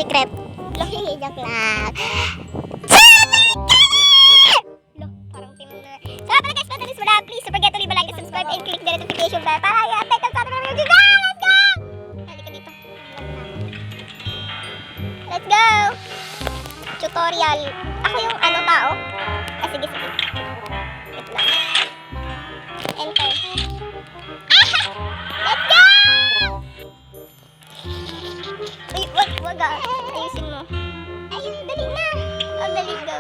secret. Joke lang. Parang team na. So, pala guys, this vlog. Please don't forget to leave a like and subscribe and click the notification bell para i-update ang sa ating mga video. Let's go! Halika dito. Let's go! Tutorial. Ako yung tao. Sige. Wait lang. Enter. Let's go! Uy, wag ayusin mo. Ayun, dali na. Dali, go.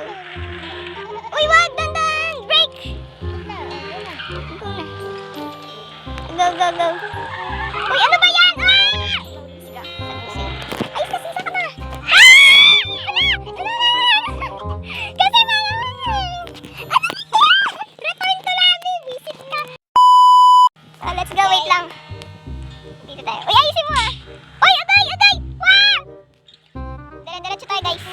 Uy, wag! Dandan! Break! Go. Uy, ano ba yan? Sige, ayos kasi, saka na. Kasi return to lobby. Visit ka. Let's go, wait lang. Dito tayo. Uy, ayusin mo Uy, agay! Wow! Dire-diretso tayo, guys.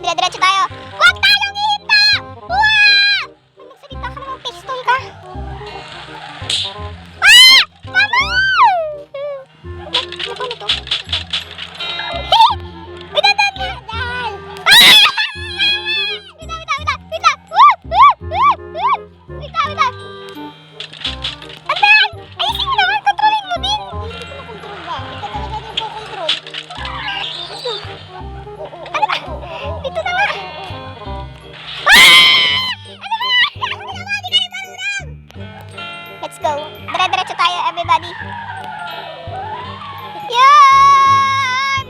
Dire-diretso tayo. Huwag tayong ihita! Wow! Magsalita ka naman, pistol ka. Mama! Ano to? Uy, dadan! Wait lang! Wait lang! Andan! Ayusin mo naman, kontrolin mo din. Hindi ko na-control ba? Ito talaga yung po-control. Ano ba? Dito na nga. Let's go. Dire-diretso tayo, everybody. Yan!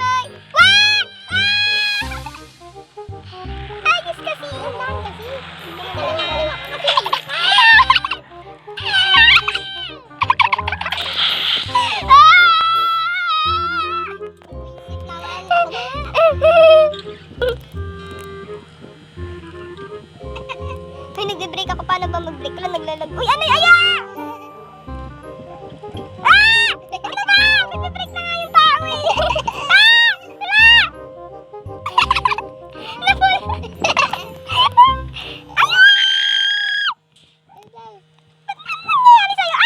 Ayos kasi. Uy, nagbe-break ako. Paano ba mag-break? Wala, naglalag. Uy, ano yun? Ano ba? Nagbe-break na nga yung tao eh. Wala! Napul! Ba't nangyari sa'yo?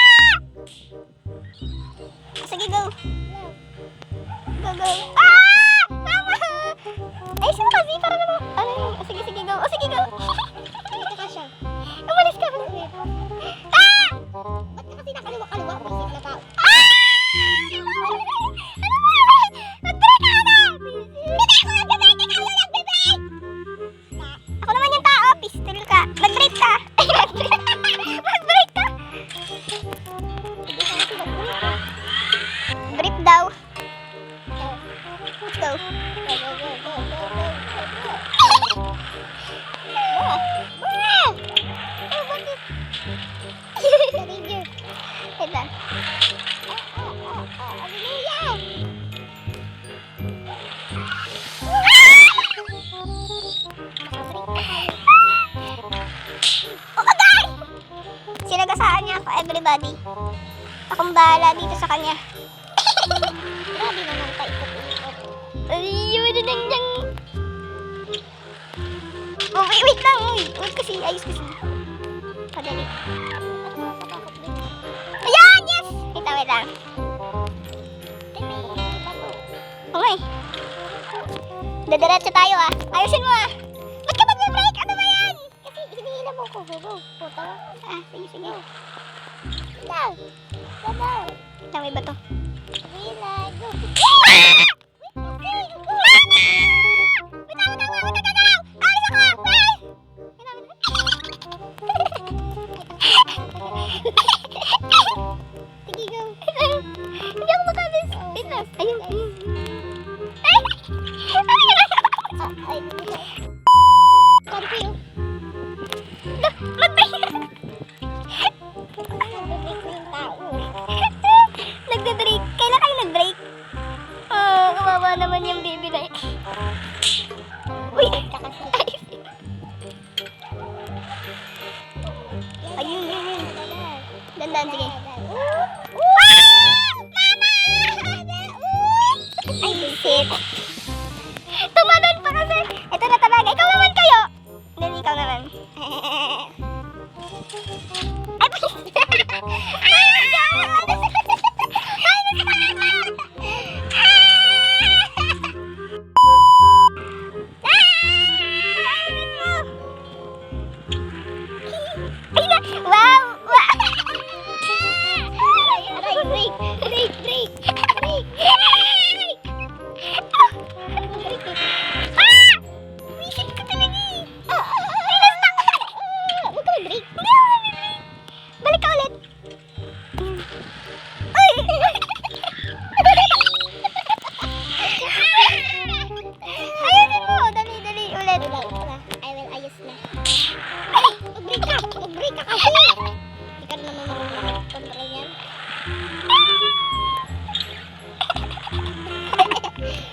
Sige, go. Go. Mama! Ay, sino kasi? Para naman. Sige, go. Sige, go. Umalis ka. Ba't ka kasi nakaliwa-kaliwa? Visit na tao. Mag-break ka na! Ako naman yung tao. Pistol ka. Mag-break ka. Mag-break ka. Break daw. Let's go. Wait lang. Hallelujah! Agay! Sinagasaan niya ako, everybody. Akong bahala dito sa kanya. Grabe naman tayo. Wait lang. Wait kasi, ayos kasi. Padali. Ayan! Yes! Wait lang. Okay. Dadiretso tayo Ayusin mo Ba't ka mag-break? Ano ba yan? Kasi hinihilam mo ko. Puta. Sige. Lang. Lang, may bato. Go. Sige, go. Hindi ako makabis. Ayun. Nagbe-break. Kailan kayo nag-break? Kawawa naman yung baby na Uy! Ayun. Dandan, sige. Mama! Ay, shit. Tumalon pa kasi. Ito na talaga. Ikaw naman kayo. Then, ikaw naman. Ay, please. Ay, Break! Break! Break! Ah! Wisit ka talaga eh! Ay, na-stuck ka! Huwag ka mag-break. Hindi ako mag-break. Balik ka ulit. Ay! Ayusin mo! Dali, dali. Ulit. I will ayos na. Ay! Mag-break ka! Mag-break ka kasi! Hindi ka naman marunong control yan.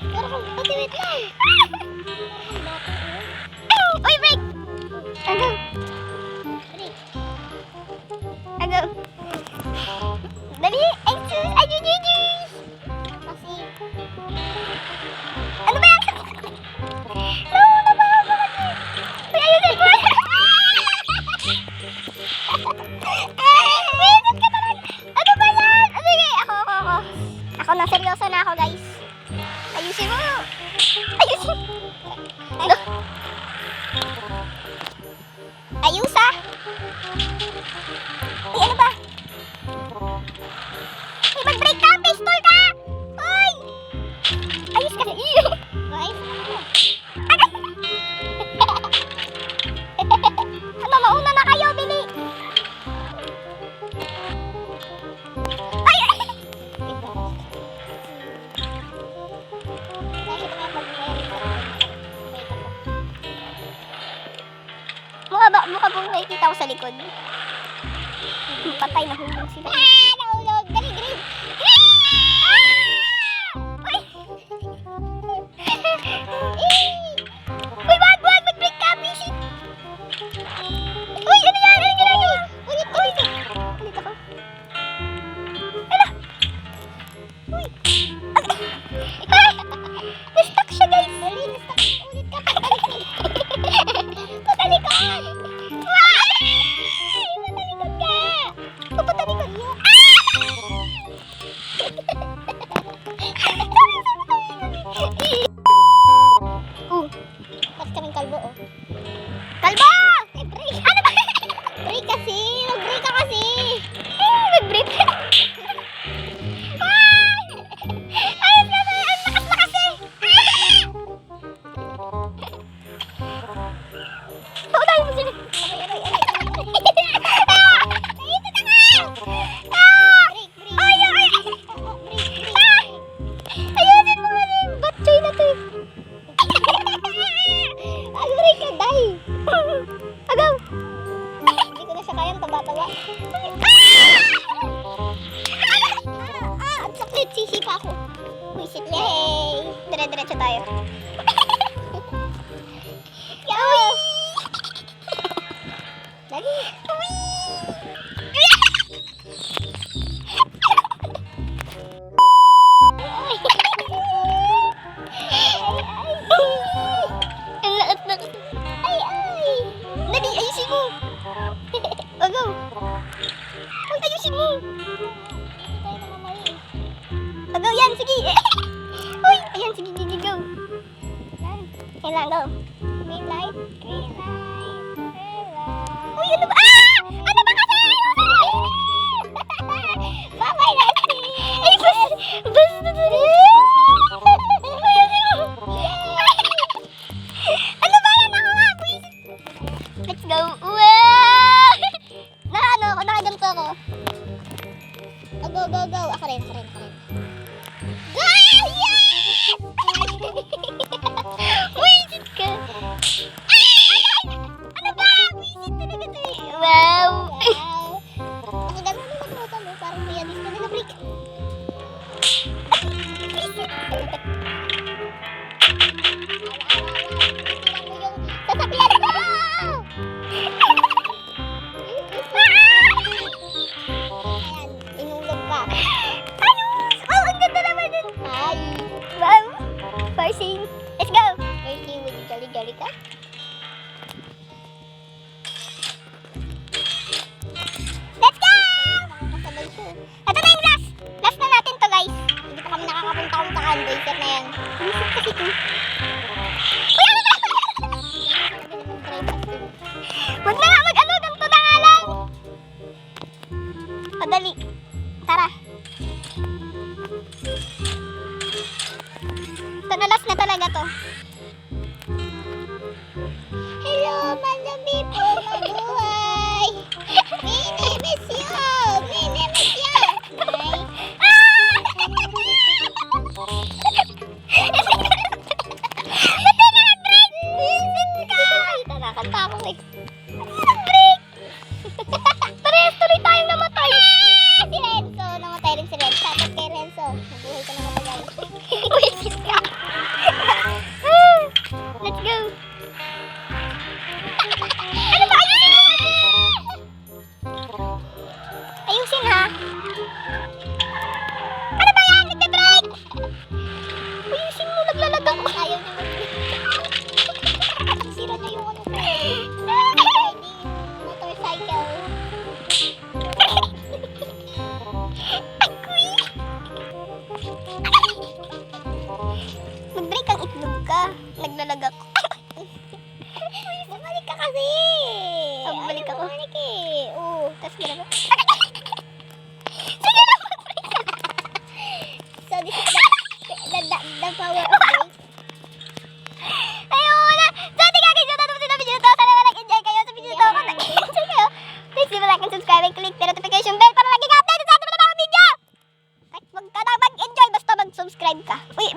Pero kung wait lang. Uy, break! Agaw. Break. Agaw. Dali! Ay, sus! Ay, jujujus! Kasi... Ano ba yan? No, nababagot eh. Uy, ayusin mo! Ayusin ka talaga! Ano ba yan? Sige, ako. Ako na, seryoso na ako, guys. Ayusin mo! Ayusin! Ano? Ayus ah! Ay, ano ba? Ay, mag-break ka! Pistol ka! Ay! Ayos kasi! Ay, ano, mauna na kayo, bili! Ay! Mukha pong nakikita ko sa likod. Patay, nahulog sila. Ah! Nahulog! Dali, dali! Uy! Uy, wag! Mag-break ka, bisit! Uy, ano yan? Ano ginagawa? Ulit ako. Ala! Uy! Na-stuck siya, guys! Dali, na-stuck. Ulit ka, patalikod! Patalikod! Patalikod ka! Patalikod! Bakit kaming kalbo, oh? Kalbo! Eh, break! Ano ba? Break kasi! Mag-break ka kasi! Mag-break! Ayos kasi! Ang lakas na kasi! Paunahin mo sila! Ayusin mo nga rin! Batchoy na to eh!Ag-break ka, day! Agaw! Hindi ko na siya kayang taba-taba. Ang sakit! Sisipa ako. Wisit, yay! Dire-diretso tayo. Yaw! Dali! Uwi! Ang lakas na kasi. Ay! Dali, ayusin mo! Agaw! Ang ayusin mo! Agaw, yan! Sige! Uy! Ayan, sige, go! Yan lang, go! Green light! Green light! Uy, ano ba? Ano ba kasi? Babay natin! Ay, basta na rin! Ano ba yan? Ako nga, please! Let's go! Wow! Nakaganto ako. Oh, go! Ako rin. Yes! Wisit ka! Ano ba? Wisit talaga to eh. Wow! Ang ganda mo matuto mo. Parang pianist ka na break. Wisit! Tingnan mo yung sasakyan ko! Ayan, inulog ka. Ayos! Oh, ang ganda naman dun. Ay! Wow! Parsing! Let's go! Parsing with jolly ka? Let's go! Nakakasabay siya. Ito na yung last! Last na natin to, guys. Hindi pa kami nakakapunta-puntahan. Racer na yan. Wisit kasi to. Uy, ano na? Huwag na nga mag-ano. Ganito na nga lang. Padali. Tara. Ito na last na talaga to. Hello, mga people, mabuhay! Minimiss you! Minimiss you! Nakakanta ako eh. Break! Parehas tuloy tayong namatay. Si Renzo. Namatay rin si Renzo. Tapos kay Renzo. Nabuhay ka namatay guys. Wisis ka. Let's go. Ano ba? Ayusin ha. Ano ba yan? Nagda-break! Ayusin mo. Naglalag ako. Ayaw niya sira na yung ano ko. Motorcycle. Agoy! Mag-break ang itlog ka. Naglalag ako. Bumalik ka kasi. Bumalik ako. Bumalik eh. Oo. Tapos gano'n. Sige lang, mag-break ka. So this is the power of break. Ayun na. So, hindi ka guys, yung tatapos na video to. Sana nag-enjoy kayo sa video to. Kung nag-enjoy kayo, please leave a like and subscribe and click the notification bell para lagi ka updated sa ating mga video. Kahit wag ka na mag-enjoy, basta mag-subscribe ka. Uy,